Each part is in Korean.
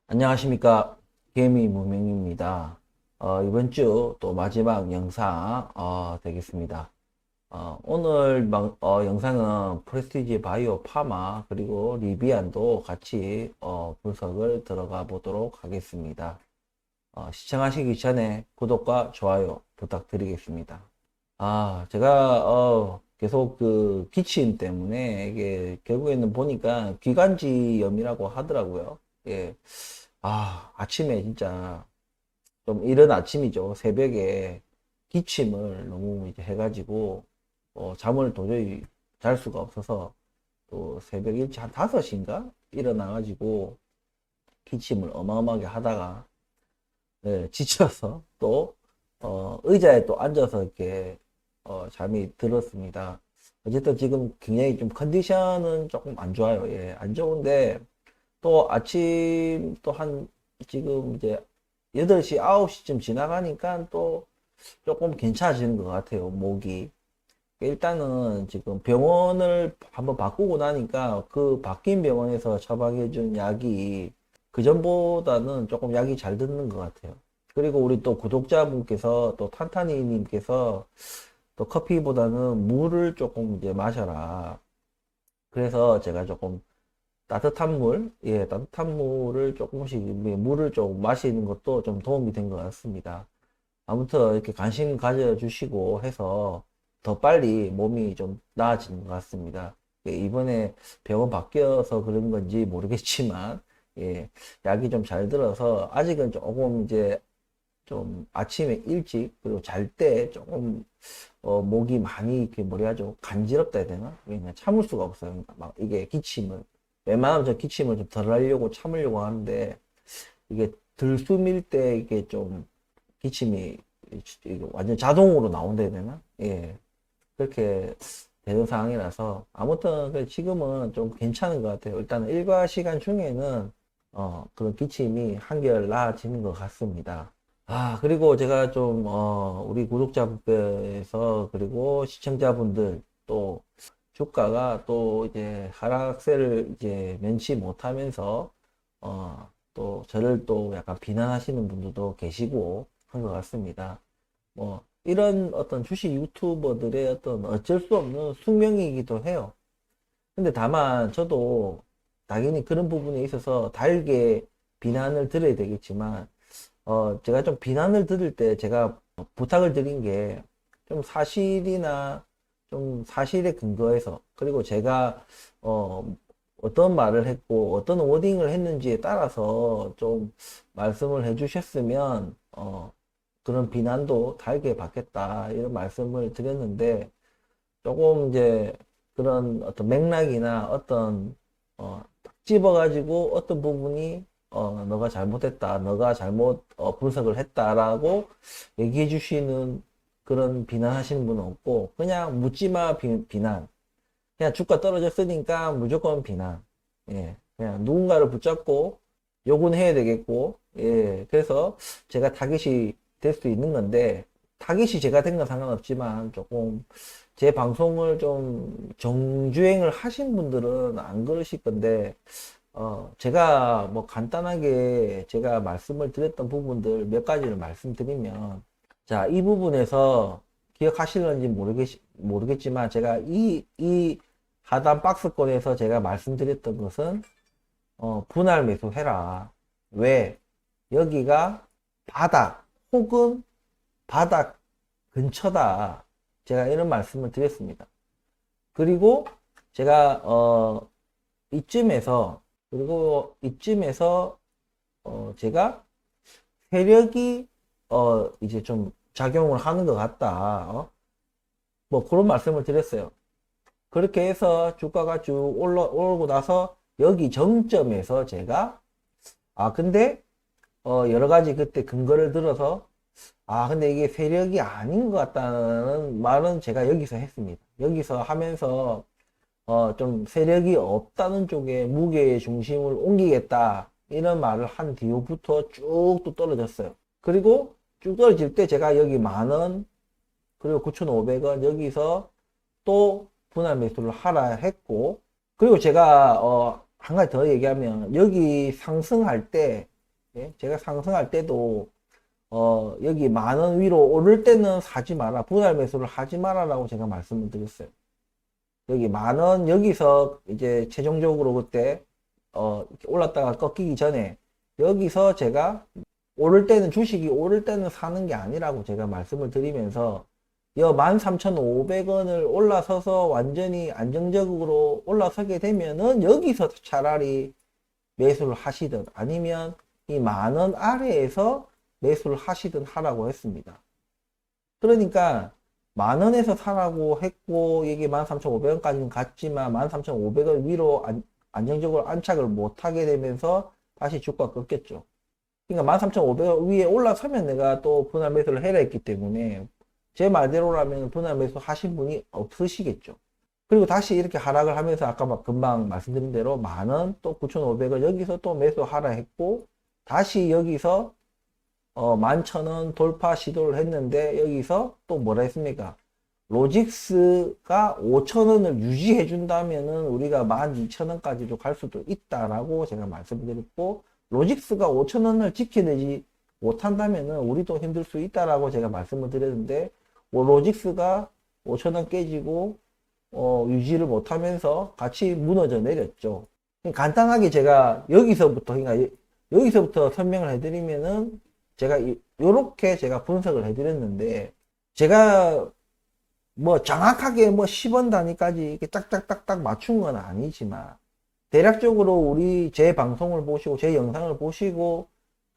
안녕하십니까. 개미 무명입니다. 이번 주 또 마지막 영상 되겠습니다. 오늘 영상은 프레스티지 바이오 파마 그리고 리비안도 같이 분석을 들어가 보도록 하겠습니다. 시청하시기 전에 구독과 좋아요 부탁드리겠습니다. 제가 계속 그 기침 때문에 이게 결국에는 보니까 기관지염이라고 하더라고요. 예. 아침에 진짜 좀 이른 아침이죠. 새벽에 기침을 너무 이제 해가지고 잠을 도저히 잘 수가 없어서 또 새벽 일찍 한 5시인가 일어나가지고 기침을 어마어마하게 하다가 지쳐서 또 의자에 또 앉아서 이렇게 잠이 들었습니다. 어쨌든 지금 굉장히 좀 컨디션은 조금 안 좋아요. 예, 안 좋은데 또 아침 또 한 지금 이제 8시, 9시쯤 지나가니까 또 조금 괜찮아지는 것 같아요. 목이. 일단은 지금 병원을 한번 바꾸고 나니까 그 바뀐 병원에서 처방해준 약이 그전보다는 조금 약이 잘 듣는 것 같아요. 그리고 우리 또 구독자분께서 또 탄탄이님께서 또 커피보다는 물을 조금 이제 마셔라. 그래서 제가 조금 따뜻한 물, 따뜻한 물을 조금씩, 물을 좀 마시는 것도 좀 도움이 된 것 같습니다. 아무튼 이렇게 관심 가져주시고 해서 더 빨리 몸이 좀 나아지는 것 같습니다. 이번에 병원 바뀌어서 그런 건지 모르겠지만, 약이 좀 잘 들어서 아직은 조금 이제 좀 아침에 일찍 그리고 잘 때 조금 목이 많이 이렇게 뭐라 하죠 간지럽다 해야 되나 그냥 참을 수가 없어요. 막 이게 기침을 웬만하면 저 기침을 좀 덜 하려고 참으려고 하는데 이게 들숨일 때 이게 좀 기침이 이게 완전 자동으로 나온다 해야 되나 그렇게 되는 상황이라서 아무튼 지금은 좀 괜찮은 것 같아요. 일단 일과 시간 중에는 그런 기침이 한결 나아지는 것 같습니다. 그리고 제가 좀, 우리 구독자분께서, 그리고 시청자분들, 또, 주가가 또 이제 하락세를 이제 면치 못하면서, 또 저를 또 약간 비난하시는 분들도 계시고 한 것 같습니다. 이런 어떤 주식 유튜버들의 어떤 어쩔 수 없는 숙명이기도 해요. 근데 다만 저도 당연히 그런 부분에 있어서 달게 비난을 드려야 되겠지만, 제가 좀 비난을 들을 때 제가 부탁을 드린 게 좀 사실이나 좀 사실에 근거해서 그리고 제가 어떤 말을 했고 어떤 워딩을 했는지에 따라서 좀 말씀을 해 주셨으면 그런 비난도 달게 받겠다 이런 말씀을 드렸는데 조금 이제 그런 어떤 맥락이나 어떤 딱 집어가지고 어떤 부분이 너가 잘못했다, 너가 잘못 분석을 했다라고 얘기해 주시는 그런 비난하시는 분은 없고 그냥 묻지마 비난, 그냥 주가 떨어졌으니까 무조건 비난, 그냥 누군가를 붙잡고 욕은 해야 되겠고, 그래서 제가 타깃이 될 수 있는 건데 타깃이 제가 된 건 상관없지만 조금 제 방송을 좀 정주행을 하신 분들은 안 그러실 건데 제가 뭐 간단하게 제가 말씀을 드렸던 부분들 몇 가지를 말씀드리면 자, 이 부분에서 기억하실런지 모르겠지만 제가 이 하단 박스권에서 제가 말씀드렸던 것은 분할 매수해라. 왜? 여기가 바닥 혹은 바닥 근처다. 제가 이런 말씀을 드렸습니다. 그리고 제가 이쯤에서 그리고 이쯤에서 제가 세력이 이제 좀 작용을 하는 것 같다. 뭐 그런 말씀을 드렸어요. 그렇게 해서 주가가 쭉 올라오고 나서 여기 정점에서 제가 근데 여러 가지 그때 근거를 들어서 근데 이게 세력이 아닌 것 같다는 말은 제가 여기서 했습니다. 여기서 하면서 좀 세력이 없다는 쪽에 무게의 중심을 옮기겠다 이런 말을 한 뒤부터 쭉 또 떨어졌어요. 그리고 쭉 떨어질 때 제가 여기 만원 그리고 9,500원 여기서 또 분할 매수를 하라 했고, 그리고 제가 한 가지 더 얘기하면 여기 상승할 때 예? 제가 상승할 때도 여기 10,000원 위로 오를 때는 사지 마라. 분할 매수를 하지 마라라고 제가 말씀을 드렸어요. 여기 10,000원 여기서 이제 최종적으로 그때 올랐다가 꺾이기 전에 여기서 제가 오를 때는 주식이 오를 때는 사는 게 아니라고 제가 말씀을 드리면서 13,500원을 올라서서 완전히 안정적으로 올라서게 되면은 여기서 차라리 매수를 하시든 아니면 이 10,000원 아래에서 매수를 하시든 하라고 했습니다. 그러니까 10,000원에서 사라고 했고 이게 13,500원까지는 갔지만 13,500원 위로 안정적으로 안착을 못하게 되면서 다시 주가 꺾였죠. 그러니까 13,500원 위에 올라서면 내가 또 분할 매수를 해라 했기 때문에 제 말대로라면 분할 매수 하신 분이 없으시겠죠. 그리고 다시 이렇게 하락을 하면서 아까 금방 말씀드린 대로 10,000원 또 9,500원 여기서 또 매수하라 했고 다시 여기서 11,000원 돌파 시도를 했는데 여기서 또 뭐라 했습니까? 로직스가 5,000원을 유지해 준다면은 우리가 12,000원까지도 갈 수도 있다라고 제가 말씀드렸고 로직스가 5,000원을 지켜내지 못한다면은 우리도 힘들 수 있다라고 제가 말씀을 드렸는데 로직스가 5,000원 깨지고 유지를 못하면서 같이 무너져 내렸죠. 간단하게 제가 여기서부터 그러니까 여기서부터 설명을 해드리면은 제가 요렇게 제가 분석을 해드렸는데 제가 뭐 정확하게 뭐 10원 단위까지 이렇게 딱딱딱딱 맞춘 건 아니지만 대략적으로 우리 제 방송을 보시고 제 영상을 보시고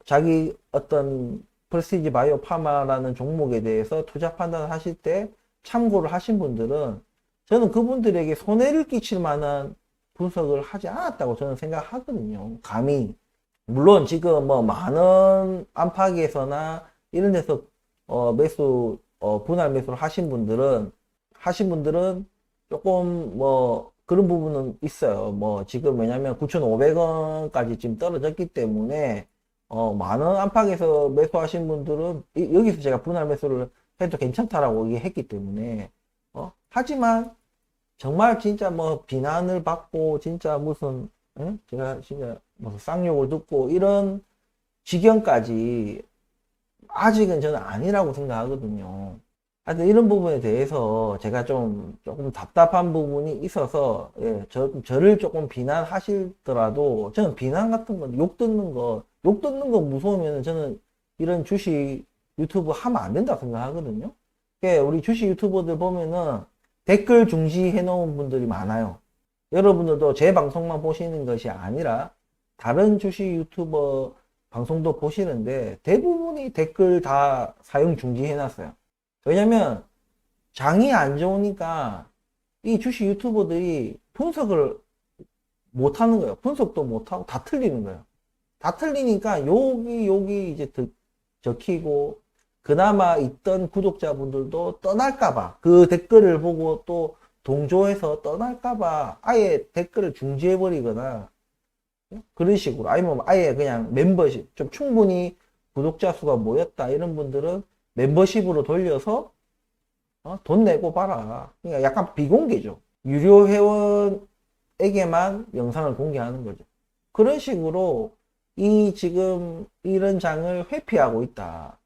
자기 어떤 프레스티지 바이오 파마라는 종목에 대해서 투자 판단을 하실 때 참고를 하신 분들은 저는 그분들에게 손해를 끼칠 만한 분석을 하지 않았다고 저는 생각하거든요. 감히. 물론 지금 뭐 10,000원 안팎에서나 이런 데서 매수 분할 매수를 하신 분들은 조금 뭐 그런 부분은 있어요. 뭐 지금 왜냐면 9,500원까지 지금 떨어졌기 때문에 10,000원 안팎에서 매수하신 분들은 여기서 제가 분할 매수를 해도 괜찮다라고 얘기했기 때문에 하지만 정말 진짜 뭐 비난을 받고 진짜 무슨 제가 진짜 무슨 쌍욕을 듣고 이런 지경까지 아직은 저는 아니라고 생각하거든요. 하여튼 이런 부분에 대해서 제가 조금 답답한 부분이 있어서 예, 저를 조금 비난하시더라도 저는 비난 같은 거 욕 듣는 거 무서우면 저는 이런 주식 유튜브 하면 안 된다고 생각하거든요. 그러니까 우리 주식 유튜버들 보면은 댓글 중지해 놓은 분들이 많아요. 여러분들도 제 방송만 보시는 것이 아니라 다른 주식 유튜버 방송도 보시는데 대부분이 댓글 다 사용 중지해 놨어요. 왜냐면 장이 안 좋으니까 이 주식 유튜버들이 분석을 못 하는 거예요. 분석도 못 하고 다 틀리는 거예요. 다 틀리니까 여기 이제 적히고 그나마 있던 구독자분들도 떠날까봐 그 댓글을 보고 또 동조해서 떠날까봐 아예 댓글을 중지해버리거나 그런 식으로 아니면 아예 그냥 멤버십 좀 충분히 구독자 수가 모였다 이런 분들은 멤버십으로 돌려서 돈 내고 봐라. 그러니까 약간 비공개죠. 유료 회원에게만 영상을 공개하는 거죠. 그런 식으로 지금 이런 장을 회피하고 있다.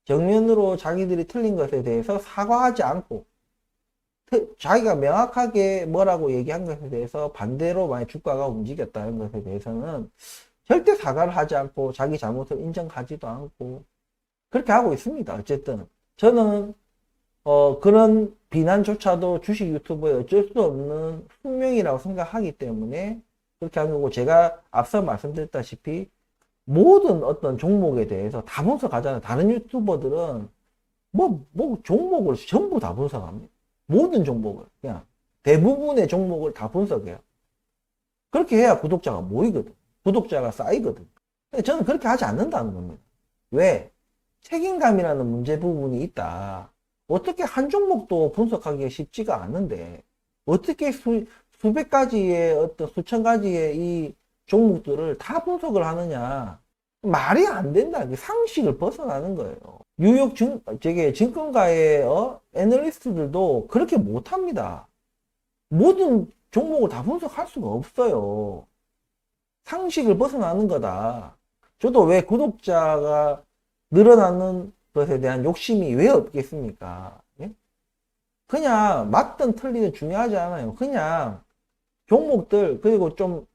정면으로 자기들이 틀린 것에 대해서 사과하지 않고 자기가 명확하게 뭐라고 얘기한 것에 대해서 반대로 만약 주가가 움직였다는 것에 대해서는 절대 사과를 하지 않고 자기 잘못을 인정하지도 않고 그렇게 하고 있습니다. 어쨌든 저는 그런 비난조차도 주식 유튜버의 어쩔 수 없는 숙명이라고 생각하기 때문에 그렇게 한 거고 제가 앞서 말씀드렸다시피 모든 어떤 종목에 대해서 다 분석하잖아요. 다른 유튜버들은 뭐 종목을 전부 다 분석합니다. 모든 종목을 그냥 대부분의 종목을 다 분석해요. 그렇게 해야 구독자가 모이거든. 구독자가 쌓이거든. 근데 저는 그렇게 하지 않는다는 겁니다. 왜? 책임감이라는 문제 부분이 있다. 어떻게 한 종목도 분석하기가 쉽지가 않은데 어떻게 수백 가지의 어떤 수천 가지의 이 종목들을 다 분석을 하느냐. 말이 안 된다. 상식을 벗어나는 거예요. 뉴욕 증권가의 애널리스트들도 그렇게 못합니다. 모든 종목을 다 분석할 수가 없어요. 상식을 벗어나는 거다. 저도 왜 구독자가 늘어나는 것에 대한 욕심이 왜 없겠습니까? 예? 그냥 맞든 틀리든 중요하지 않아요. 그냥 종목들, 그리고 좀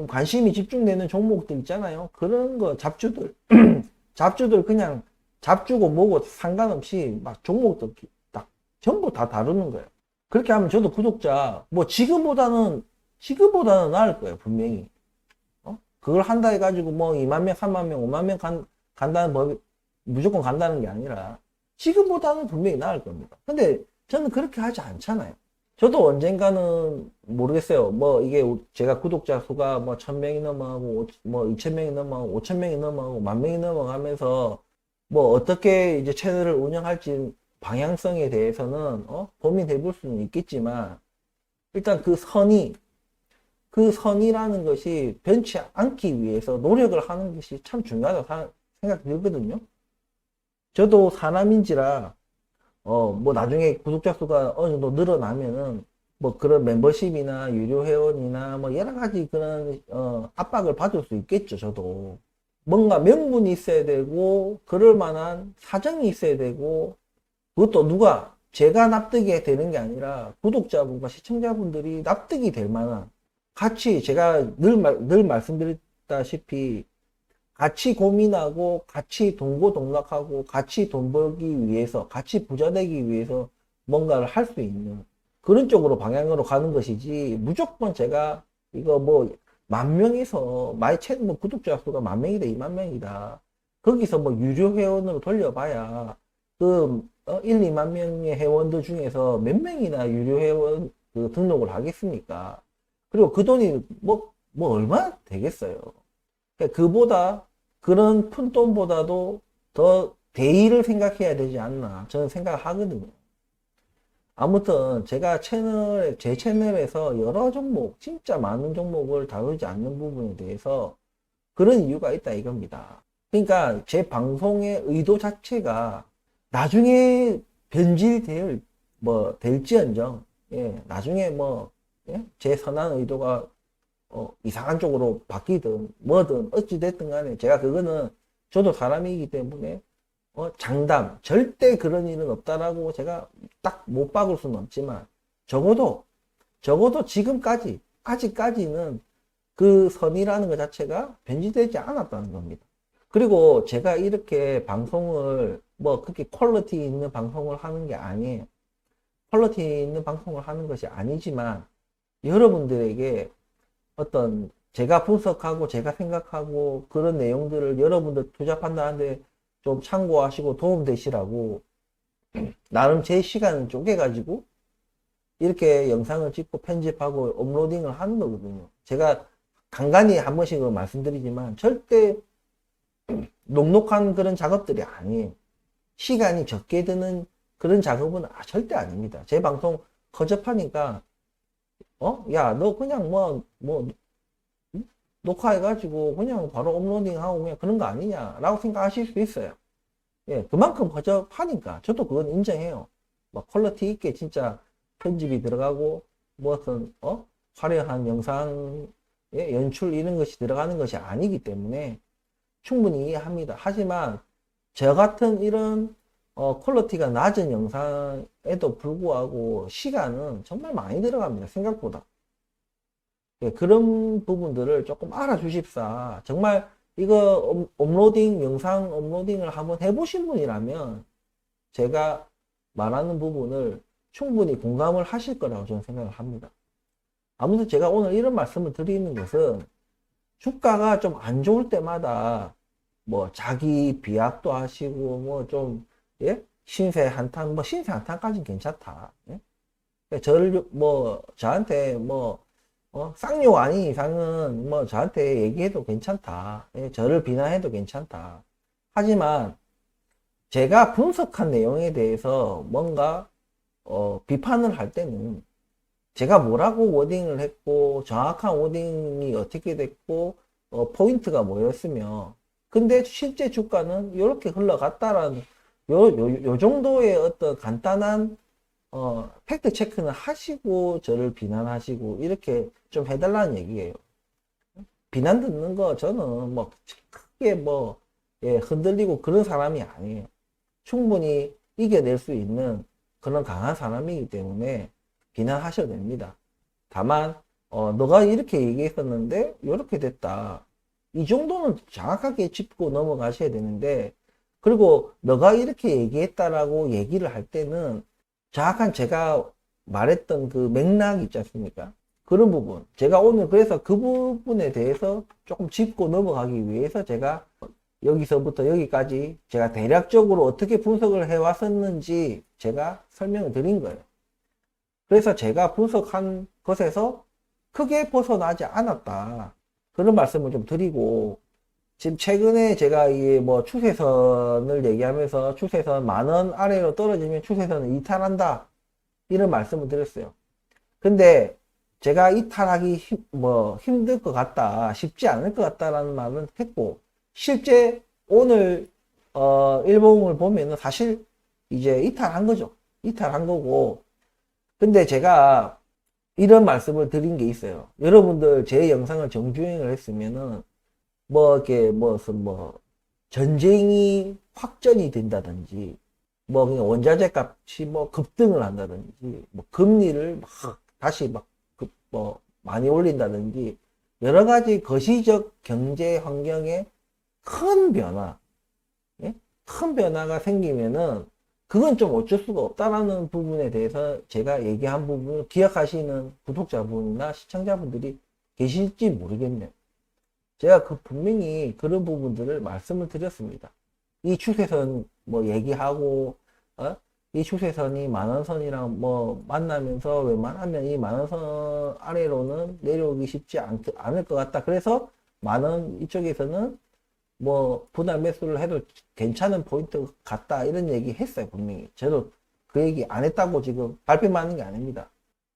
관심이 집중되는 종목들 있잖아요. 그런 거, 잡주들. 잡주들 그냥 잡주고 뭐고 상관없이 막 종목들 딱 전부 다 다루는 거예요. 그렇게 하면 저도 구독자, 뭐 지금보다는 나을 거예요. 분명히. 그걸 한다 해가지고 뭐 2만 명, 3만 명, 5만 명 간다는 법이 무조건 간다는 게 아니라 지금보다는 분명히 나을 겁니다. 근데 저는 그렇게 하지 않잖아요. 저도 언젠가는 모르겠어요. 뭐 이게 제가 구독자 수가 뭐 1000명이 넘어가고 뭐 2000명이 넘어가고 5000명이 넘어가고 10,000명이 넘어가면서 뭐 어떻게 이제 채널을 운영할지 방향성에 대해서는 고민해 볼 수는 있겠지만 일단 그 선이라는 것이 변치 않기 위해서 노력을 하는 것이 참 중요하다고 생각이 들거든요. 저도 사람인지라 뭐 나중에 구독자 수가 어느 정도 늘어나면은 뭐 그런 멤버십이나 유료 회원이나 뭐 여러 가지 그런 압박을 받을 수 있겠죠. 저도 뭔가 명분이 있어야 되고 그럴 만한 사정이 있어야 되고 그것도 제가 납득이 되는 게 아니라 구독자분과 시청자분들이 납득이 될 만한 같이 제가 늘 말씀드렸다시피 같이 고민하고 같이 동고동락하고 같이 돈 벌기 위해서 같이 부자 되기 위해서 뭔가를 할 수 있는 그런 쪽으로 방향으로 가는 것이지 무조건 제가 이거 뭐 10,000명에서 마이 채널 뭐 구독자 수가 10,000명이다 20,000명이다 거기서 뭐 유료 회원으로 돌려봐야 그 1, 2만 명의 회원들 중에서 몇 명이나 유료 회원 그 등록을 하겠습니까? 그리고 그 돈이 뭐 얼마나 되겠어요? 그보다 그런 푼 돈보다도 더 대의를 생각해야 되지 않나 저는 생각하거든요. 아무튼 제가 제 채널에서 여러 종목 진짜 많은 종목을 다루지 않는 부분에 대해서 그런 이유가 있다 이겁니다. 그러니까 제 방송의 의도 자체가 나중에 변질될 될지언정 나중에 제 선한 의도가 이상한 쪽으로 바뀌든 뭐든 어찌됐든 간에 제가 그거는 저도 사람이기 때문에 절대 그런 일은 없다라고 제가 딱 못 박을 수는 없지만 적어도 아직까지는 그 선이라는 것 자체가 변질되지 않았다는 겁니다. 그리고 제가 이렇게 방송을 그렇게 퀄리티 있는 방송을 하는 게 아니에요. 퀄리티 있는 방송을 하는 것이 아니지만 여러분들에게 어떤 제가 분석하고 제가 생각하고 그런 내용들을 여러분들 투자 판단하는데 좀 참고하시고 도움되시라고 나름 제 시간을 쪼개가지고 이렇게 영상을 찍고 편집하고 업로딩을 하는 거거든요. 제가 간간히 한 번씩은 말씀드리지만 절대 녹록한 그런 작업들이 아니에요. 시간이 적게 드는 그런 작업은 절대 아닙니다. 제 방송 거접하니까 야, 너 그냥 녹화해가지고 그냥 바로 업로딩하고 그냥 그런 거 아니냐라고 생각하실 수 있어요. 예, 그만큼 허접하니까 저도 그건 인정해요. 퀄리티 있게 진짜 편집이 들어가고 무슨 화려한 영상 연출 이런 것이 들어가는 것이 아니기 때문에 충분히 이해합니다. 하지만 저 같은 이런 퀄리티가 낮은 영상에도 불구하고 시간은 정말 많이 들어갑니다. 생각보다. 예, 그런 부분들을 조금 알아주십사. 정말 이거 영상 업로딩을 한번 해보신 분이라면 제가 말하는 부분을 충분히 공감을 하실 거라고 저는 생각을 합니다. 아무튼 제가 오늘 이런 말씀을 드리는 것은 주가가 좀 안 좋을 때마다 자기 비약도 하시고 신세 한탄 신세 한탄까지는 괜찮다. 예? 저한테 쌍욕 아닌 이상은 저한테 얘기해도 괜찮다. 예? 저를 비난해도 괜찮다. 하지만 제가 분석한 내용에 대해서 뭔가 비판을 할 때는 제가 뭐라고 워딩을 했고 정확한 워딩이 어떻게 됐고 포인트가 뭐였으며 근데 실제 주가는 이렇게 흘러갔다라는 요 정도의 어떤 간단한 팩트 체크는 하시고 저를 비난하시고 이렇게 좀 해달라는 얘기예요. 비난 듣는 거 저는 크게 뭐, 예, 흔들리고 그런 사람이 아니에요. 충분히 이겨낼 수 있는 그런 강한 사람이기 때문에 비난하셔도 됩니다. 다만, 너가 이렇게 얘기했었는데, 이렇게 됐다. 이 정도는 정확하게 짚고 넘어가셔야 되는데, 그리고 너가 이렇게 얘기했다라고 얘기를 할 때는 정확한 제가 말했던 그 맥락 있지 않습니까? 그런 부분. 제가 오늘 그래서 그 부분에 대해서 조금 짚고 넘어가기 위해서 제가 여기서부터 여기까지 제가 대략적으로 어떻게 분석을 해왔었는지 제가 설명을 드린 거예요. 그래서 제가 분석한 것에서 크게 벗어나지 않았다. 그런 말씀을 좀 드리고, 지금 최근에 제가 이 뭐 추세선을 얘기하면서 추세선 10,000원 아래로 떨어지면 추세선을 이탈한다. 이런 말씀을 드렸어요. 근데 제가 이탈하기 힘들 것 같다. 쉽지 않을 것 같다라는 말은 했고, 실제 오늘, 일봉을 보면은 사실 이제 이탈한 거죠. 이탈한 거고, 근데 제가 이런 말씀을 드린 게 있어요. 여러분들 제 영상을 정주행을 했으면은 뭐 이렇게 뭐 전쟁이 확전이 된다든지 뭐 그냥 원자재 값이 뭐 급등을 한다든지 뭐 금리를 막 다시 뭐 많이 올린다든지 여러 가지 거시적 경제 환경에 큰 변화, 예? 큰 변화가 생기면은 그건 좀 어쩔 수가 없다라는 부분에 대해서 제가 얘기한 부분을 기억하시는 구독자분이나 시청자분들이 계실지 모르겠네요. 제가 분명히 그런 부분들을 말씀을 드렸습니다. 이 추세선 뭐 얘기하고, 이 추세선이 만원선이랑 뭐 만나면서 웬만하면 이 만원선 아래로는 내려오기 쉽지 않을 것 같다. 그래서 만원 이쪽에서는 뭐 분할 매수를 해도 괜찮은 포인트 같다 이런 얘기 했어요. 분명히 저도 그 얘기 안 했다고 지금 발뺌만 하는 게 아닙니다.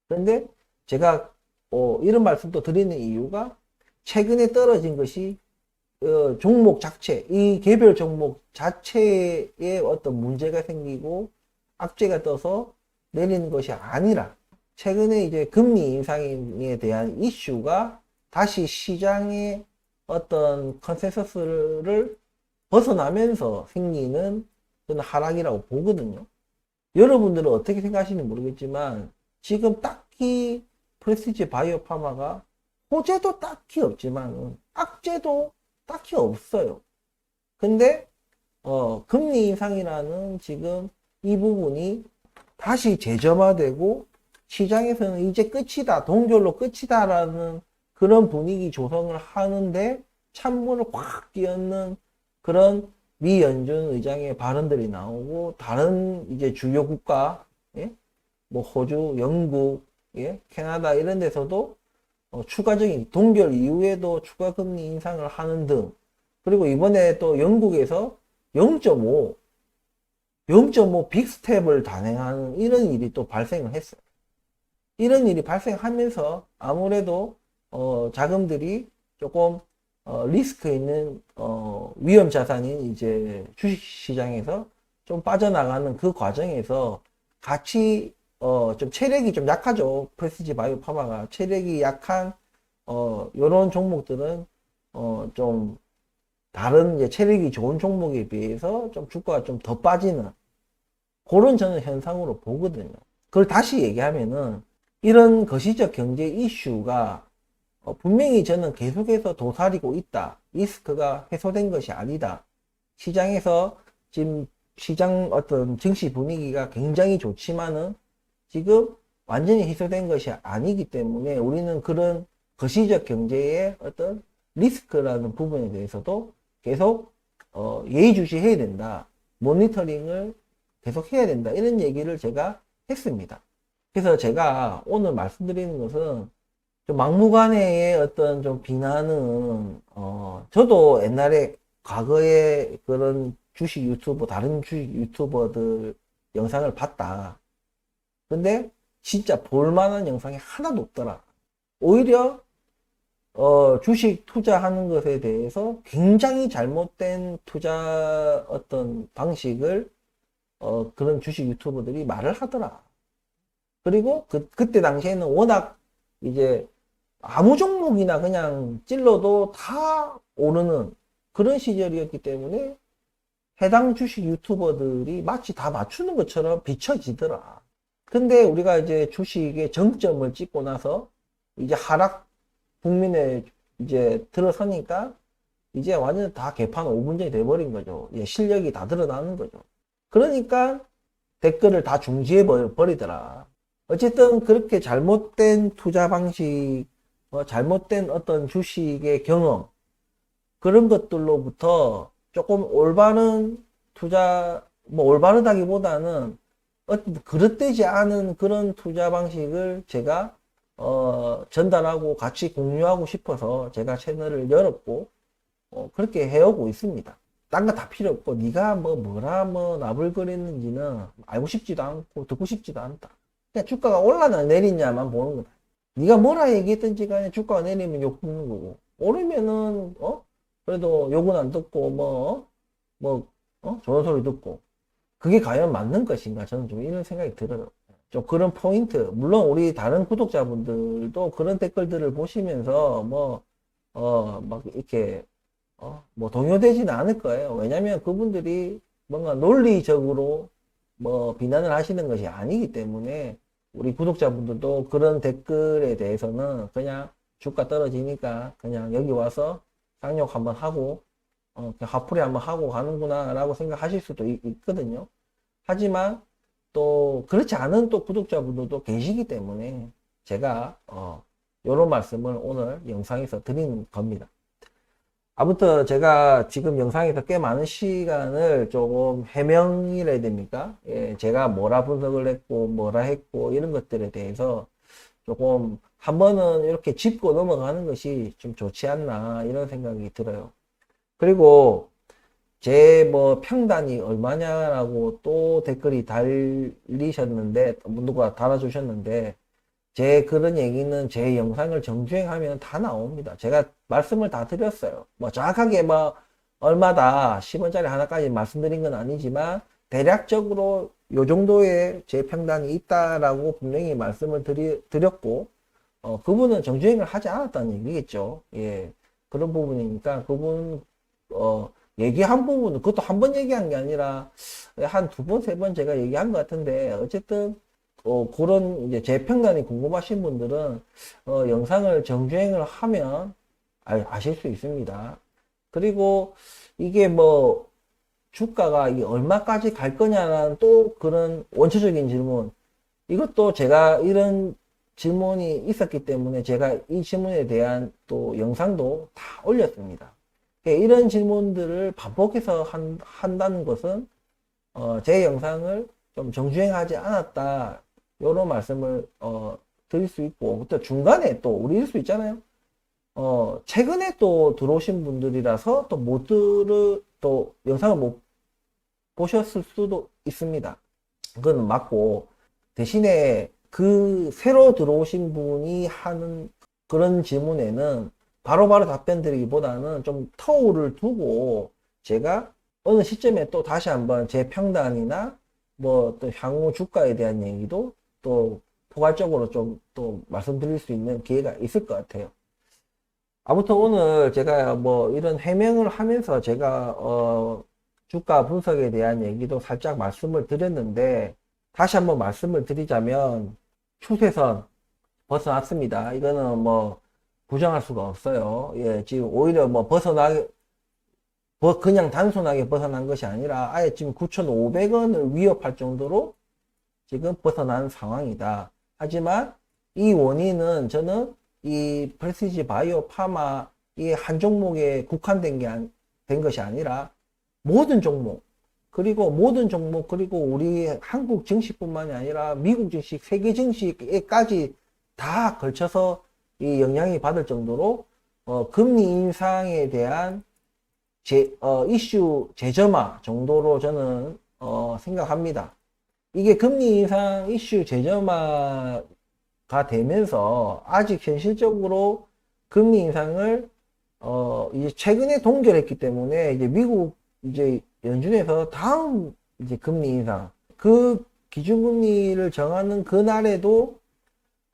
그런데 제가 이런 말씀도 드리는 이유가 최근에 떨어진 것이 종목 자체, 이 개별 종목 자체에 어떤 문제가 생기고 악재가 떠서 내리는 것이 아니라 최근에 이제 금리 인상에 대한 이슈가 다시 시장의 어떤 컨센서스를 벗어나면서 생기는 그런 하락이라고 보거든요. 여러분들은 어떻게 생각하시는지 모르겠지만 지금 딱히 프레스티지 바이오 파마가 호재도 딱히 없지만 악재도 딱히 없어요. 근데 금리 인상이라는 지금 이 부분이 다시 재점화되고 시장에서는 이제 끝이다, 동결로 끝이다라는 그런 분위기 조성을 하는데 찬물을 확 끼얹는 그런 미 연준 의장의 발언들이 나오고 다른 이제 주요 국가, 예? 뭐 호주, 영국, 예? 캐나다 이런 데서도 추가적인 동결 이후에도 추가 금리 인상을 하는 등 그리고 이번에 또 영국에서 0.5 빅스텝을 단행하는 이런 일이 또 발생을 했어요. 이런 일이 발생하면서 아무래도 자금들이 조금 리스크 있는 위험 자산인 이제 주식 시장에서 좀 빠져나가는 그 과정에서 같이 좀 체력이 좀 약하죠. 프레스티지 바이오 파마가 체력이 약한 요런 종목들은 좀 다른 이제 체력이 좋은 종목에 비해서 좀 주가가 좀 더 빠지는 그런 저는 현상으로 보거든요. 그걸 다시 얘기하면은 이런 거시적 경제 이슈가 분명히 저는 계속해서 도사리고 있다. 리스크가 해소된 것이 아니다. 시장에서 지금 시장 어떤 증시 분위기가 굉장히 좋지만은 지금 완전히 해소된 것이 아니기 때문에 우리는 그런 거시적 경제의 어떤 리스크라는 부분에 대해서도 계속 예의주시해야 된다. 모니터링을 계속 해야 된다. 이런 얘기를 제가 했습니다. 그래서 제가 오늘 말씀드리는 것은 좀 막무가내의 어떤 좀 비난은 저도 옛날에 과거에 그런 주식 유튜버 다른 주식 유튜버들 영상을 봤다. 근데 진짜 볼만한 영상이 하나도 없더라. 오히려 주식 투자하는 것에 대해서 굉장히 잘못된 투자 어떤 방식을 그런 주식 유튜버들이 말을 하더라. 그리고 그때 당시에는 워낙 이제 아무 종목이나 그냥 찔러도 다 오르는 그런 시절이었기 때문에 해당 주식 유튜버들이 마치 다 맞추는 것처럼 비춰지더라. 근데 우리가 이제 주식의 정점을 찍고 나서 이제 하락 국민에 이제 들어서니까 이제 완전 다 개판 5분전이 돼버린 거죠. 예, 실력이 다 드러나는 거죠. 그러니까 댓글을 다 중지해 버리더라. 어쨌든 그렇게 잘못된 투자 방식, 잘못된 어떤 주식의 경험, 그런 것들로부터 조금 올바른 투자, 뭐 올바르다기보다는 그릇되지 않은 그런 투자 방식을 제가 전달하고 같이 공유하고 싶어서 제가 채널을 열었고 그렇게 해오고 있습니다. 딴 거 다 필요 없고 네가 뭐라 나불거리는지는 알고 싶지도 않고 듣고 싶지도 않다. 그냥 주가가 올라나 내리냐만 보는 거다. 네가 뭐라 얘기했든지 간에 주가가 내리면 욕 듣는 거고 오르면은 그래도 욕은 안 듣고 좋은 소리 듣고 그게 과연 맞는 것인가 저는 좀 이런 생각이 들어요. 좀 그런 포인트, 물론 우리 다른 구독자분들도 그런 댓글들을 보시면서 막 이렇게 동요되지는 않을 거예요. 왜냐면 그분들이 뭔가 논리적으로 비난을 하시는 것이 아니기 때문에 우리 구독자분들도 그런 댓글에 대해서는 그냥 주가 떨어지니까 그냥 여기 와서 쌍욕 한번 하고 그냥 화풀이 한번 하고 가는구나 라고 생각하실 수도 있거든요. 하지만 또 그렇지 않은 또 구독자분들도 계시기 때문에 제가 이런 말씀을 오늘 영상에서 드리는 겁니다. 아무튼 제가 지금 영상에서 꽤 많은 시간을 조금 해명이라 해야 됩니까? 예, 제가 뭐라 분석을 했고 뭐라 했고 이런 것들에 대해서 조금 한 번은 이렇게 짚고 넘어가는 것이 좀 좋지 않나 이런 생각이 들어요. 그리고 제 평단이 얼마냐라고 또 댓글이 달리셨는데 누가 달아주셨는데 제 그런 얘기는 제 영상을 정주행하면 다 나옵니다. 제가 말씀을 다 드렸어요. 정확하게 얼마다 10원짜리 하나까지 말씀드린 건 아니지만 대략적으로 요 정도의 제 평단이 있다라고 분명히 말씀을 드렸고 그분은 정주행을 하지 않았다는 얘기겠죠. 예, 그런 부분이니까 그분 얘기한 부분은 그것도 한 번 얘기한 게 아니라 한 두 번, 세 번 제가 얘기한 것 같은데 어쨌든 그런 이제 제 평단이 궁금하신 분들은 영상을 정주행을 하면 아실 수 있습니다. 그리고 이게 주가가 이게 얼마까지 갈 거냐라는 또 그런 원초적인 질문, 이것도 제가 이런 질문이 있었기 때문에 제가 이 질문에 대한 또 영상도 다 올렸습니다. 이런 질문들을 반복해서 한다는 것은 제 영상을 좀 정주행하지 않았다 이런 말씀을 드릴 수 있고, 또 중간에 또 우리일 수 있잖아요. 최근에 또 들어오신 분들이라서 또 영상을 못 보셨을 수도 있습니다. 그건 맞고, 대신에 그 새로 들어오신 분이 하는 그런 질문에는 바로바로 답변 드리기보다는 좀 터울을 두고 제가 어느 시점에 또 다시 한번 제 평단이나 또 향후 주가에 대한 얘기도 또 포괄적으로 좀 또 말씀드릴 수 있는 기회가 있을 것 같아요. 아무튼 오늘 제가 이런 해명을 하면서 제가 주가 분석에 대한 얘기도 살짝 말씀을 드렸는데, 다시 한번 말씀을 드리자면 추세선 벗어났습니다. 이거는 부정할 수가 없어요. 예, 지금 오히려 그냥 단순하게 벗어난 것이 아니라 아예 지금 9,500원을 위협할 정도로 지금 벗어난 상황이다. 하지만 이 원인은 저는 이 프레시지 바이오 파마 이 한 종목에 국한된 된 것이 아니라 모든 종목, 그리고 우리 한국 증시뿐만이 아니라 미국 증시, 세계 증시에까지 다 걸쳐서 이 영향이 받을 정도로 금리 인상에 대한 이슈 재점화 정도로 저는 생각합니다. 이게 금리 인상 이슈 재점화가 되면서 아직 현실적으로 금리 인상을 이제 최근에 동결했기 때문에 이제 미국 이제 연준에서 다음 이제 금리 인상, 그 기준금리를 정하는 그날에도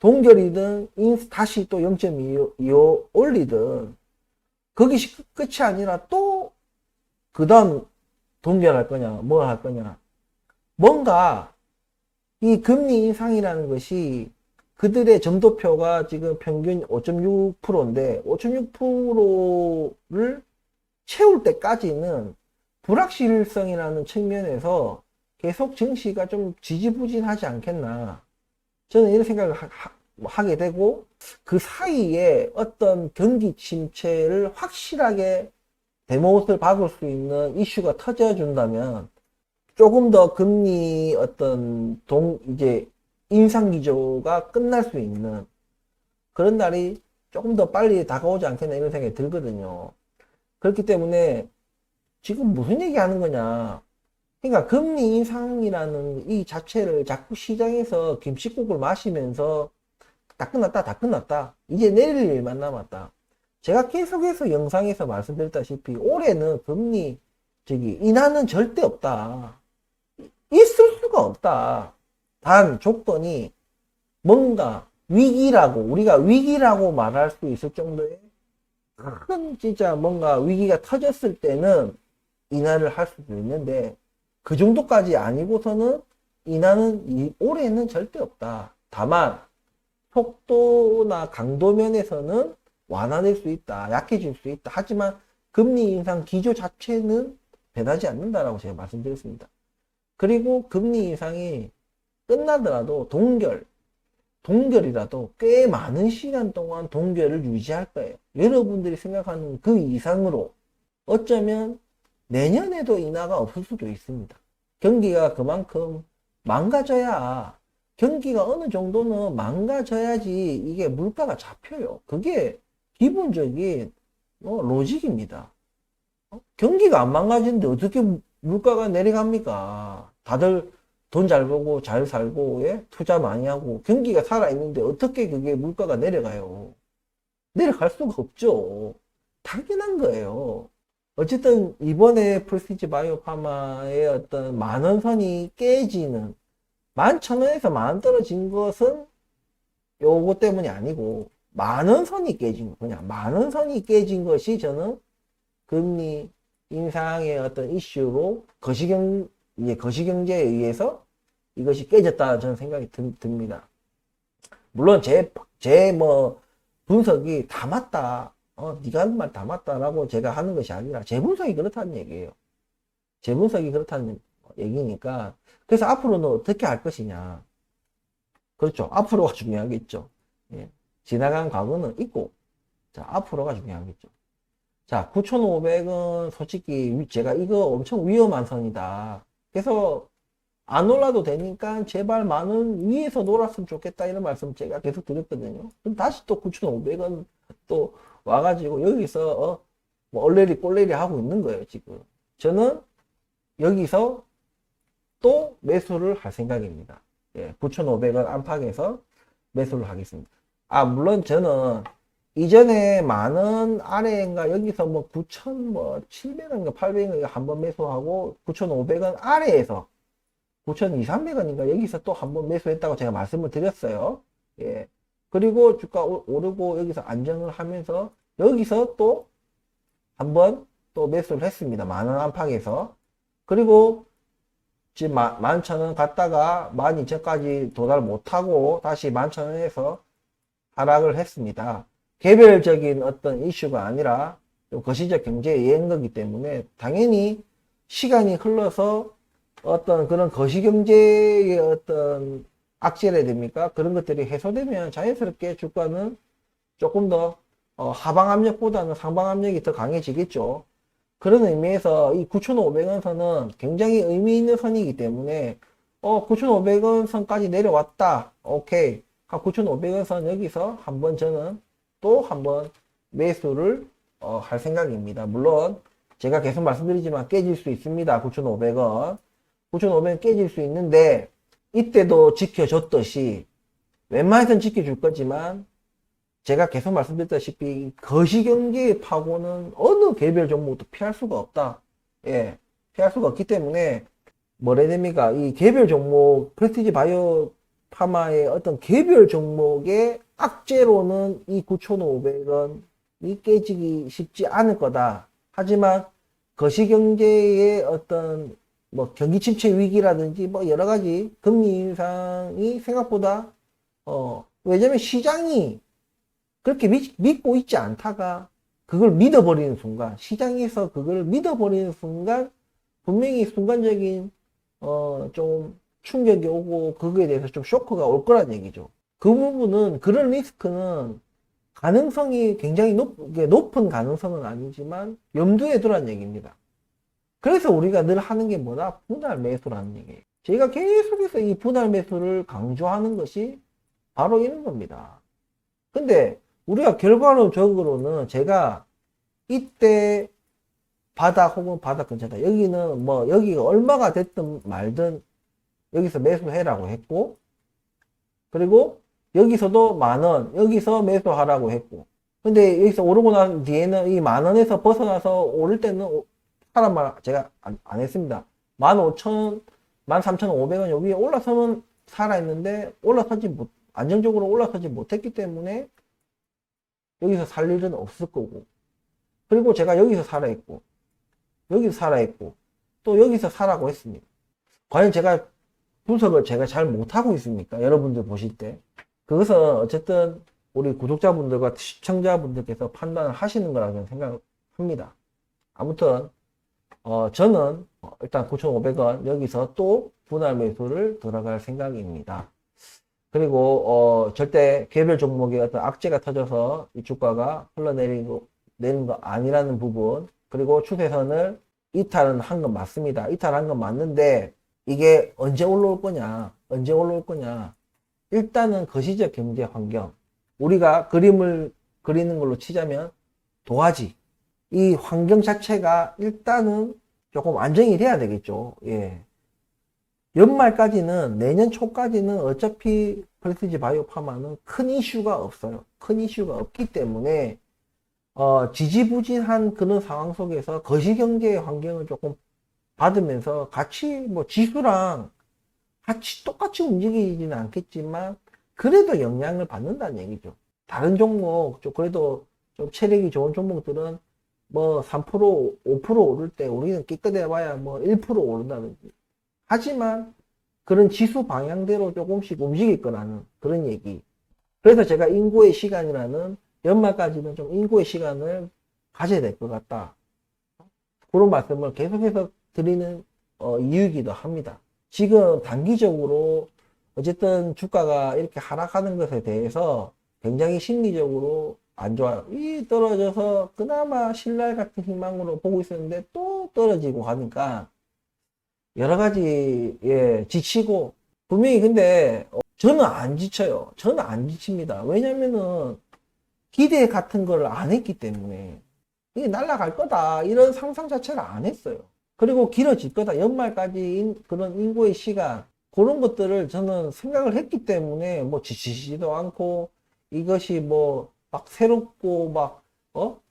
동결이든 다시 또 0.25 올리든 거기 끝이 아니라 또 그 다음 동결할 거냐, 뭘 할 거냐. 뭔가 이 금리 인상이라는 것이 그들의 점도표가 지금 평균 5.6%인데 5.6%를 채울 때까지는 불확실성이라는 측면에서 계속 증시가 좀 지지부진하지 않겠나. 저는 이런 생각을 하게 되고, 그 사이에 어떤 경기 침체를 확실하게 대못을 박을 수 있는 이슈가 터져준다면 조금 더 금리 어떤 이제 인상 기조가 끝날 수 있는 그런 날이 조금 더 빨리 다가오지 않겠나 이런 생각이 들거든요. 그렇기 때문에 지금 무슨 얘기 하는 거냐. 그러니까 금리 인상이라는 이 자체를 자꾸 시장에서 김칫국을 마시면서 다 끝났다, 다 끝났다. 이제 내릴 일만 남았다. 제가 계속해서 영상에서 말씀드렸다시피 올해는 금리 인하는 절대 없다. 있을 수가 없다. 단 조건이 뭔가 위기라고 우리가 위기라고 말할 수 있을 정도의 큰 진짜 뭔가 위기가 터졌을 때는 인하를 할 수도 있는데 그 정도까지 아니고서는 인하는 올해는 절대 없다. 다만 속도나 강도 면에서는 완화될 수 있다. 약해질 수 있다. 하지만 금리 인상 기조 자체는 변하지 않는다라고 제가 말씀드렸습니다. 그리고 금리 인상이 끝나더라도 동결이라도 꽤 많은 시간 동안 동결을 유지할 거예요. 여러분들이 생각하는 그 이상으로 어쩌면 내년에도 인하가 없을 수도 있습니다. 경기가 그만큼 망가져야 경기가 어느 정도는 망가져야지 이게 물가가 잡혀요. 그게 기본적인 로직입니다. 경기가 안 망가지는데 어떻게 물가가 내려갑니까? 다들 돈 잘 벌고 잘 살고 예? 투자 많이 하고 경기가 살아있는데 어떻게 그게 물가가 내려가요? 내려갈 수가 없죠. 당연한 거예요. 어쨌든 이번에 프레스티지 바이오 파마의 어떤 만원선이 깨지는 11,000원에서 만원 떨어진 것은 요거 때문이 아니고 만원선이 깨진 거 그냥 만원선이 깨진 것이 저는 금리 인상의 어떤 이슈로 거시경제에 의해서 이것이 깨졌다 저는 생각이 듭니다. 물론 제 분석이 다 맞다. 네가 하는 말 다 맞다라고 제가 하는 것이 아니라 제 분석이 그렇다는 얘기예요. 제 분석이 그렇다는 얘기니까 그래서 앞으로는 어떻게 할 것이냐. 그렇죠. 앞으로가 중요하겠죠. 예. 지나간 과거는 있고 자 앞으로가 중요하겠죠. 자 9,500원 솔직히 제가 이거 엄청 위험한 선이다. 그래서 안 올라도 되니까 제발 만원 위에서 놀았으면 좋겠다 이런 말씀 제가 계속 드렸거든요. 그럼 다시 또 9,500원 또 와가지고 여기서 뭐 얼레리 꼴레리 하고 있는 거예요 지금. 저는 여기서 또 매수를 할 생각입니다. 예, 9,500원 안팎에서 매수를 하겠습니다. 물론 저는 이전에 만원 아래인가 여기서 뭐 9,700원인가 800원인가 한번 매수하고 9,500원 아래에서 9,200~300원인가 여기서 또 한번 매수했다고 제가 말씀을 드렸어요. 예. 그리고 주가 오르고 여기서 안정을 하면서 여기서 또 한번 또 매수를 했습니다. 만원 안팎에서. 그리고 지금 11,000원 갔다가 12,000원까지 도달 못하고 다시 11,000원에서 하락을 했습니다. 개별적인 어떤 이슈가 아니라 좀 거시적 경제에 의한 거기 때문에 당연히 시간이 흘러서 어떤 그런 거시경제의 어떤 악재라 됩니까? 그런 것들이 해소되면 자연스럽게 주가는 조금 더 하방 압력보다는 상방 압력이 더 강해지겠죠. 그런 의미에서 이 9,500원 선은 굉장히 의미 있는 선이기 때문에 9,500원 선까지 내려왔다. 오케이. 9,500원 선 여기서 한번 저는 또 한번 매수를 할 생각입니다. 물론 제가 계속 말씀드리지만 깨질 수 있습니다. 9,500원. 9,500원 깨질 수 있는데 이때도 지켜줬듯이 웬만해서는 지켜줄 거지만 제가 계속 말씀드렸다시피 거시경제의 파고는 어느 개별 종목도 피할 수가 없다. 예, 피할 수가 없기 때문에 뭐라 해야 됩니까? 이 개별 종목 프레스티지 바이오 파마의 어떤 개별 종목의 악재로는 이 9,500원이 깨지기 쉽지 않을 거다. 하지만 거시경제의 어떤 뭐 경기 침체 위기라든지 뭐 여러 가지 금리 인상이 생각보다 왜냐면 시장이 그렇게 믿고 있지 않다가 그걸 믿어버리는 순간, 시장에서 그걸 믿어버리는 순간 분명히 순간적인 좀 충격이 오고 그거에 대해서 좀 쇼크가 올 거란 얘기죠. 그 부분은, 그런 리스크는 가능성이 굉장히 높은 가능성은 아니지만 염두에 두란 얘기입니다. 그래서 우리가 늘 하는 게 뭐다? 분할 매수라는 얘기예요. 제가 계속해서 이 분할 매수를 강조하는 것이 바로 이런 겁니다. 근데 우리가 결과론적으로는 제가 이때 바닥 혹은 바닥 근처다. 여기는 뭐 여기가 얼마가 됐든 말든 여기서 매수해라고 했고, 그리고 여기서도 10,000원, 여기서 매수하라고 했고, 근데 여기서 오르고 난 뒤에는 이 10,000원에서 벗어나서 오를 때는 사람 말 제가 안 했습니다. 15,000원, 13,500원 여기 위에 올라서면 살아있는데 안정적으로 올라서지 못했기 때문에 여기서 살 일은 없을 거고, 그리고 제가 여기서 살아있고, 여기서 살아있고, 또 여기서 사라고 했습니다. 과연 제가 분석을 제가 잘 못하고 있습니까? 여러분들 보실 때. 그것은 어쨌든 우리 구독자분들과 시청자분들께서 판단을 하시는 거라고 생각합니다. 아무튼 저는 일단 9,500원 여기서 또 분할 매수를 들어갈 생각입니다. 그리고 절대 개별 종목에 어떤 악재가 터져서 이 주가가 흘러내리는 거 아니라는 부분, 그리고 추세선을 이탈은 한 건 맞습니다. 이탈한 건 맞는데 이게 언제 올라올 거냐, 언제 올라올 거냐. 일단은 거시적 경제 환경, 우리가 그림을 그리는 걸로 치자면 도화지, 이 환경 자체가 일단은 조금 안정이 돼야 되겠죠. 예. 연말까지는, 내년 초까지는 어차피 프레스티지 바이오 파마는 큰 이슈가 없어요. 큰 이슈가 없기 때문에 지지부진한 그런 상황 속에서 거시경제의 환경을 조금 받으면서 같이 뭐 지수랑 같이 똑같이 움직이지는 않겠지만 그래도 영향을 받는다는 얘기죠. 다른 종목, 그래도 좀 체력이 좋은 종목들은 뭐 3%, 5% 오를 때 우리는 끼끗해 봐야 뭐 1% 오른다든지. 하지만 그런 지수 방향대로 조금씩 움직일 거라는 그런 얘기. 그래서 제가 인고의 시간이라는, 연말까지는 좀 인고의 시간을 가져야 될 것 같다. 그런 말씀을 계속해서 드리는 이유이기도 합니다. 지금 단기적으로 어쨌든 주가가 이렇게 하락하는 것에 대해서 굉장히 심리적으로 안 좋아요. 이 떨어져서 그나마 신랄 같은 희망으로 보고 있었는데 또 떨어지고 하니까 여러 가지 지치고, 분명히 근데 저는 안 지쳐요. 저는 안 지칩니다. 왜냐면은 기대 같은 걸 안 했기 때문에. 이게 날아갈 거다 이런 상상 자체를 안 했어요. 그리고 길어질 거다, 연말까지 그런 인고의 시간, 그런 것들을 저는 생각을 했기 때문에 뭐 지치지도 않고 이것이 뭐 막 새롭고 막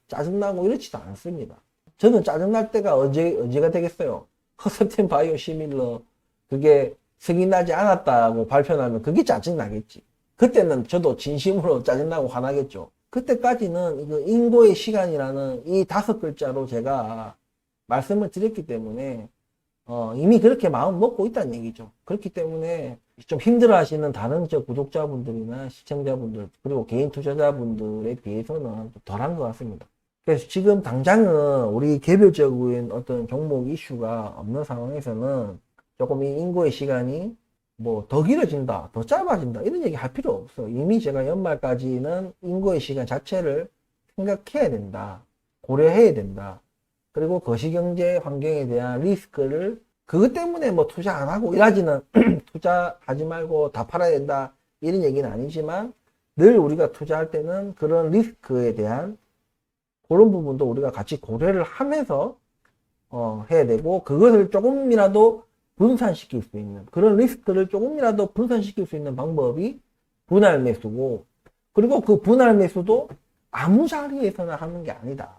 짜증나고 이렇지도 않습니다. 저는 짜증날 때가 언제가 되겠어요? 허셉텐 바이오 시밀러 그게 승인나지 않았다고 발표하면 그게 짜증나겠지. 그때는 저도 진심으로 짜증나고 화나겠죠. 그때까지는 이거 인고의 시간이라는 이 5글자로 제가 말씀을 드렸기 때문에 이미 그렇게 마음 먹고 있다는 얘기죠. 그렇기 때문에 좀 힘들어 하시는 다른 구독자분들이나 시청자분들, 그리고 개인 투자자분들에 비해서는 덜한 것 같습니다. 그래서 지금 당장은 우리 개별적인 어떤 종목 이슈가 없는 상황에서는 조금 이 인고의 시간이 뭐 더 길어진다, 더 짧아진다 이런 얘기 할 필요 없어. 이미 제가 연말까지는 인고의 시간 자체를 생각해야 된다, 고려해야 된다. 그리고 거시경제 환경에 대한 리스크를, 그것 때문에 뭐 투자 안 하고 일하지는 투자하지 말고 다 팔아야 된다 이런 얘기는 아니지만, 늘 우리가 투자할 때는 그런 리스크에 대한 그런 부분도 우리가 같이 고려를 하면서 해야 되고, 그것을 조금이라도 분산시킬 수 있는, 그런 리스크를 조금이라도 분산시킬 수 있는 방법이 분할 매수고, 그리고 그 분할 매수도 아무 자리에서나 하는 게 아니다.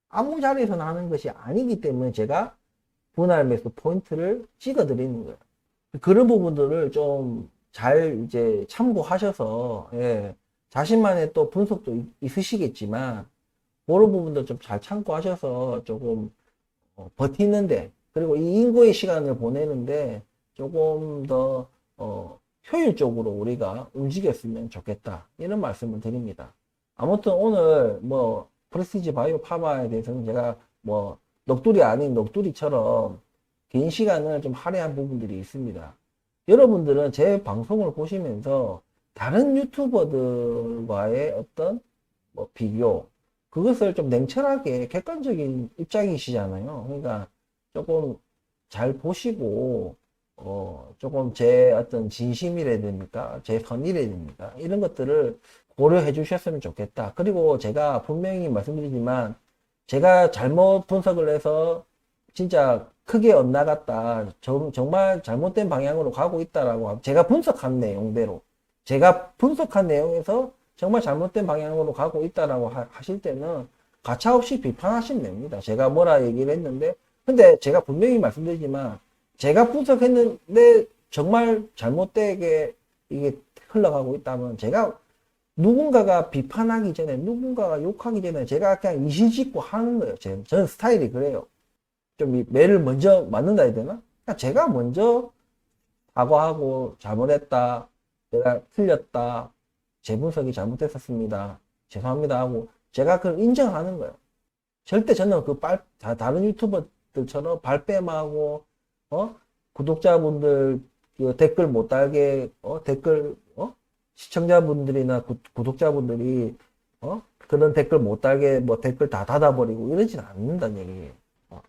아무 자리에서나 하는 것이 아니기 때문에 제가 분할 매수 포인트를 찍어 드리는 거예요. 그런 부분들을 좀 잘 이제 참고하셔서, 자신만의 또 분석도 있으시겠지만 그런 부분들 좀 잘 참고하셔서 조금 버티는데, 그리고 이 인고의 시간을 보내는데 조금 더 효율적으로 우리가 움직였으면 좋겠다, 이런 말씀을 드립니다. 아무튼 오늘 뭐 프레스티지 바이오 파마에 대해서는 제가 뭐 넋두리 아닌 넋두리처럼 긴 시간을 좀 할애한 부분들이 있습니다. 여러분들은 제 방송을 보시면서 다른 유튜버들과의 어떤 뭐 비교, 그것을 좀 냉철하게 객관적인 입장이시잖아요. 그러니까 조금 잘 보시고 조금 제 어떤 진심이라든가 제 선의라든가 이런 것들을 고려해 주셨으면 좋겠다. 그리고 제가 분명히 말씀드리지만 제가 잘못 분석을 해서 진짜 크게 엇나갔다, 정말 잘못된 방향으로 가고 있다라고 제가 분석한 내용대로, 제가 분석한 내용에서 정말 잘못된 방향으로 가고 있다라고 하실 때는 가차없이 비판하시면 됩니다. 제가 뭐라 얘기를 했는데, 근데 제가 분명히 말씀드리지만 제가 분석했는데 정말 잘못되게 이게 흘러가고 있다면, 제가 누군가가 비판하기 전에, 누군가가 욕하기 전에 제가 그냥 이실직고 하는 거예요. 저는 스타일이 그래요. 좀 매를 먼저 맞는다 해야 되나? 그냥 제가 먼저 사과하고, 잘못했다, 내가 틀렸다, 제 분석이 잘못됐었습니다, 죄송합니다 하고 제가 그걸 인정하는 거예요. 절대 저는 다른 유튜버들처럼 발뺌하고 구독자분들 그 댓글 못 달게 시청자분들이나 구독자분들이 그런 댓글 못 달게 뭐 댓글 다 닫아버리고 이러진 않는다는 얘기예요.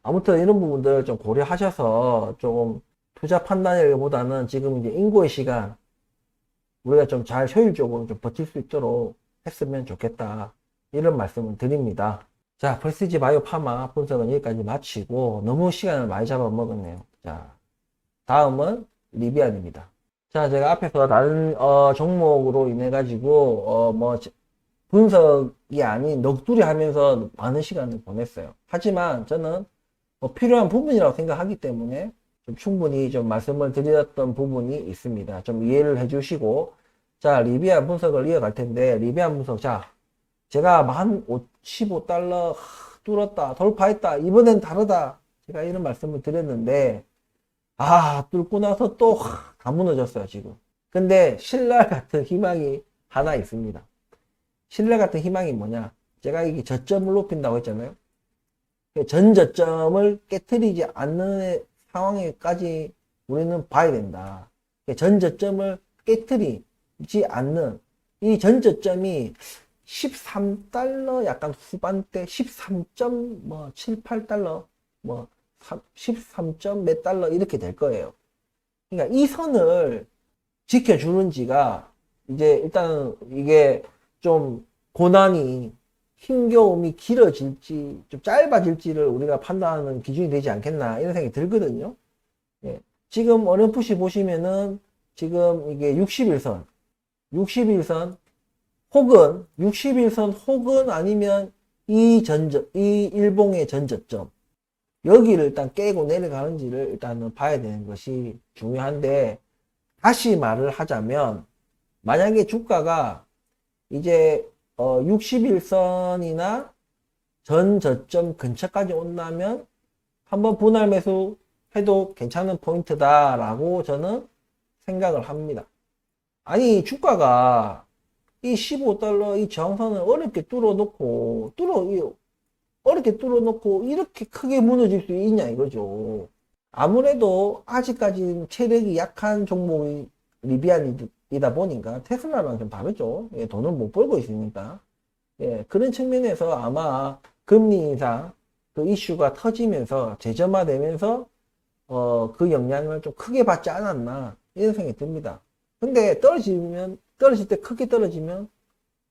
아무튼 이런 부분들 좀 고려하셔서 조금 투자 판단이라기보다는 지금 이제 인고의 시간 우리가 좀 잘 효율적으로 좀 버틸 수 있도록 했으면 좋겠다, 이런 말씀을 드립니다. 자, 프레스티지 바이오 파마 분석은 여기까지 마치고 너무 시간을 많이 잡아먹었네요. 자, 다음은 리비안입니다. 자, 제가 앞에서 다른 종목으로 인해 가지고 뭐 분석이 아닌 넋두리 하면서 많은 시간을 보냈어요. 하지만 저는 뭐 필요한 부분이라고 생각하기 때문에 좀 충분히 좀 말씀을 드렸던 부분이 있습니다. 좀 이해를 해주시고, 자, 리비안 분석을 이어갈 텐데, 리비안 분석, 자, 제가 만 15달러 뚫었다, 돌파했다, 이번엔 다르다, 제가 이런 말씀을 드렸는데, 뚫고 나서 또 다 무너졌어요, 지금. 근데 신랄 같은 희망이 하나 있습니다. 신뢰 같은 희망이 뭐냐? 제가 이게 저점을 높인다고 했잖아요. 전 저점을 깨트리지 않는 상황에까지 우리는 봐야 된다. 전 저점을 깨트리지 않는 이 전 저점이 13달러 약간 후반대 13.7, 8달러 뭐 13점 몇 달러 이렇게 될 거예요. 그러니까 이 선을 지켜주는지가 이제 일단 이게 좀 고난이, 힘겨움이 길어질지 좀 짧아질지를 우리가 판단하는 기준이 되지 않겠나, 이런 생각이 들거든요. 예. 지금 어렴풋이 보시면은 지금 이게 61선 혹은 61선 혹은 아니면 이 일봉의 전저점, 여기를 일단 깨고 내려가는지를 일단은 봐야 되는 것이 중요한데, 다시 말을 하자면 만약에 주가가 이제 61선이나 전 저점 근처까지 온다면 한번 분할 매수 해도 괜찮은 포인트다 라고 저는 생각을 합니다. 아니, 주가가 이 15달러 이 저항선을 어렵게 뚫어놓고 이렇게 크게 무너질 수 있냐 이거죠. 아무래도 아직까지는 체력이 약한 종목이 리비안이다 보니까 테슬라랑 좀 다르죠. 예, 돈을 못 벌고 있으니까. 예, 그런 측면에서 아마 금리 인상 그 이슈가 터지면서 재점화되면서 그 영향을 좀 크게 받지 않았나, 이런 생각이 듭니다. 근데 떨어질 때 크게 떨어지면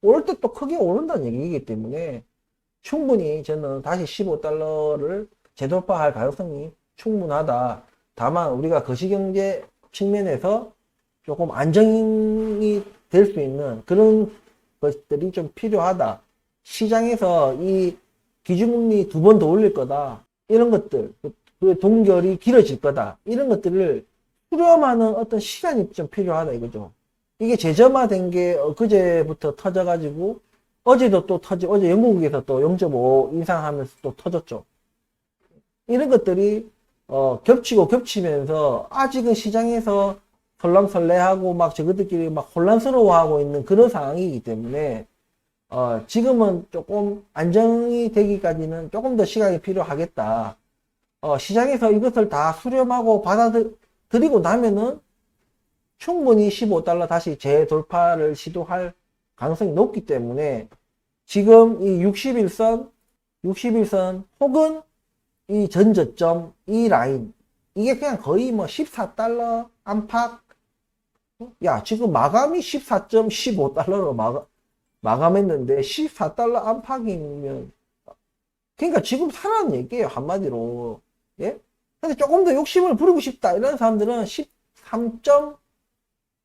오를 때 또 크게 오른다는 얘기이기 때문에 충분히 저는 다시 15달러를 재돌파할 가능성이 충분하다. 다만 우리가 거시경제 측면에서 조금 안정이 될 수 있는 그런 것들이 좀 필요하다. 시장에서 이 기준금리 2번 더 올릴 거다, 이런 것들, 그 동결이 길어질 거다, 이런 것들을 수렴하는 어떤 시간이 좀 필요하다 이거죠. 이게 재점화된 게 그제부터 터져가지고 어제도 또 어제 영국에서 또 0.5 인상하면서 또 터졌죠. 이런 것들이 겹치고 겹치면서 아직은 시장에서 설랑설레하고 막 저것들끼리 막 혼란스러워하고 있는 그런 상황이기 때문에 지금은 조금 안정이 되기까지는 조금 더 시간이 필요하겠다. 시장에서 이것을 다 수렴하고 받아들이고 나면은 충분히 15달러 다시 재돌파를 시도할 가능성이 높기 때문에 지금 이 61선 혹은 이 전저점, 이 라인, 이게 그냥 거의 뭐 14달러 안팎. 야, 지금 마감이 14.15달러로 마감했는데 14달러 안팎이면, 그러니까 지금 사라는 얘기예요, 한마디로. 예? 근데 조금 더 욕심을 부리고 싶다 이런 사람들은 13.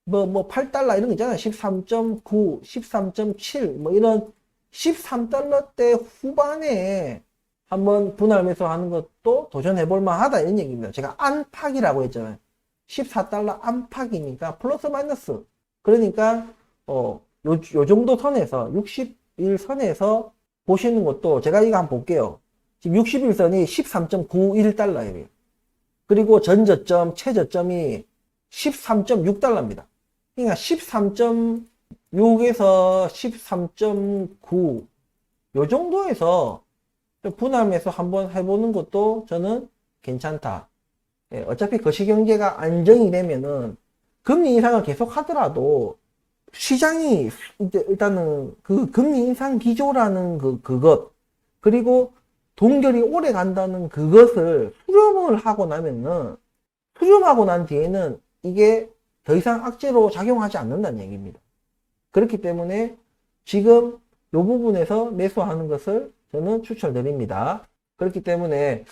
뭐 8달러 이런 거 있잖아요. 13.9, 13.7 뭐 이런 13달러대 후반에 한번 분할 매수하는 것도 도전해 볼 만하다 이런 얘기입니다. 제가 안팎이라고 했잖아요. 14달러 안팎이니까 플러스 마이너스. 그러니까 요 정도 선에서 61선에서 보시는 것도 제가 이거 한번 볼게요. 지금 61선이 13.91달러예요. 그리고 전저점, 최저점이 13.6달러입니다. 그러니까 13.6에서 13.9 요 정도에서 분할 매수 한번 해보는 것도 저는 괜찮다. 예, 어차피 거시경제가 안정이 되면은 금리 인상을 계속 하더라도 시장이 일단은 그 금리 인상 기조라는 그것 그리고 동결이 오래 간다는 그것을 수렴을 하고 나면은 수렴하고 난 뒤에는 이게 더 이상 악재로 작용하지 않는다는 얘기입니다. 그렇기 때문에 지금 이 부분에서 매수하는 것을 저는 추천드립니다. 그렇기 때문에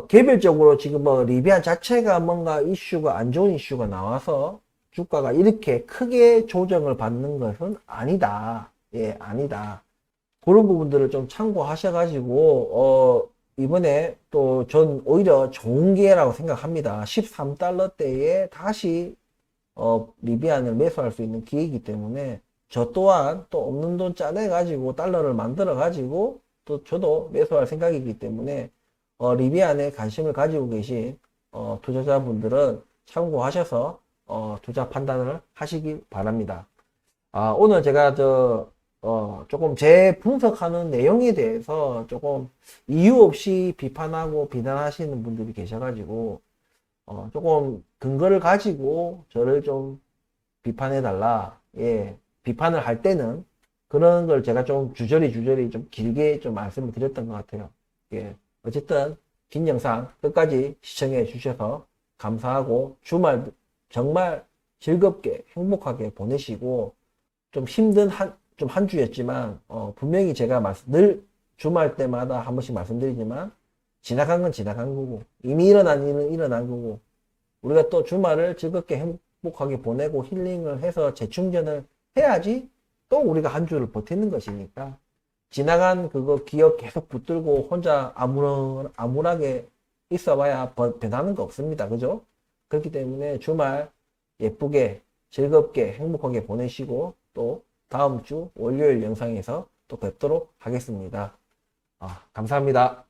개별적으로 지금 뭐 리비안 자체가 뭔가 이슈가 안 좋은 이슈가 나와서 주가가 이렇게 크게 조정을 받는 것은 아니다. 예, 아니다. 그런 부분들을 좀 참고하셔가지고 이번에 또 전 오히려 좋은 기회라고 생각합니다. 13달러대에 다시 리비안을 매수할 수 있는 기회이기 때문에 저 또한 또 없는 돈 짜내 가지고 달러를 만들어 가지고 또 저도 매수할 생각이기 때문에 리비안에 관심을 가지고 계신 투자자분들은 참고하셔서 투자 판단을 하시기 바랍니다. 오늘 제가 조금 제 분석하는 내용에 대해서 조금 이유 없이 비판하고 비난하시는 분들이 계셔가지고 조금 근거를 가지고 저를 좀 비판해 달라. 예, 비판을 할 때는 그런 걸 제가 좀 주저리 좀 길게 좀 말씀을 드렸던 것 같아요. 예, 어쨌든 긴 영상 끝까지 시청해 주셔서 감사하고 주말 정말 즐겁게 행복하게 보내시고 좀 힘든 한 주였지만 분명히 제가 늘 주말 때마다 한 번씩 말씀드리지만 지나간 건 지나간 거고 이미 일어난 일은 일어난 거고 우리가 또 주말을 즐겁게 행복하게 보내고 힐링을 해서 재충전을 해야지 또 우리가 한 주를 버티는 것이니까 지나간 그거 기억 계속 붙들고 혼자 암울하게 있어봐야 변하는 거 없습니다. 그죠? 그렇기 때문에 주말 예쁘게 즐겁게 행복하게 보내시고 또 다음 주 월요일 영상에서 또 뵙도록 하겠습니다. 감사합니다.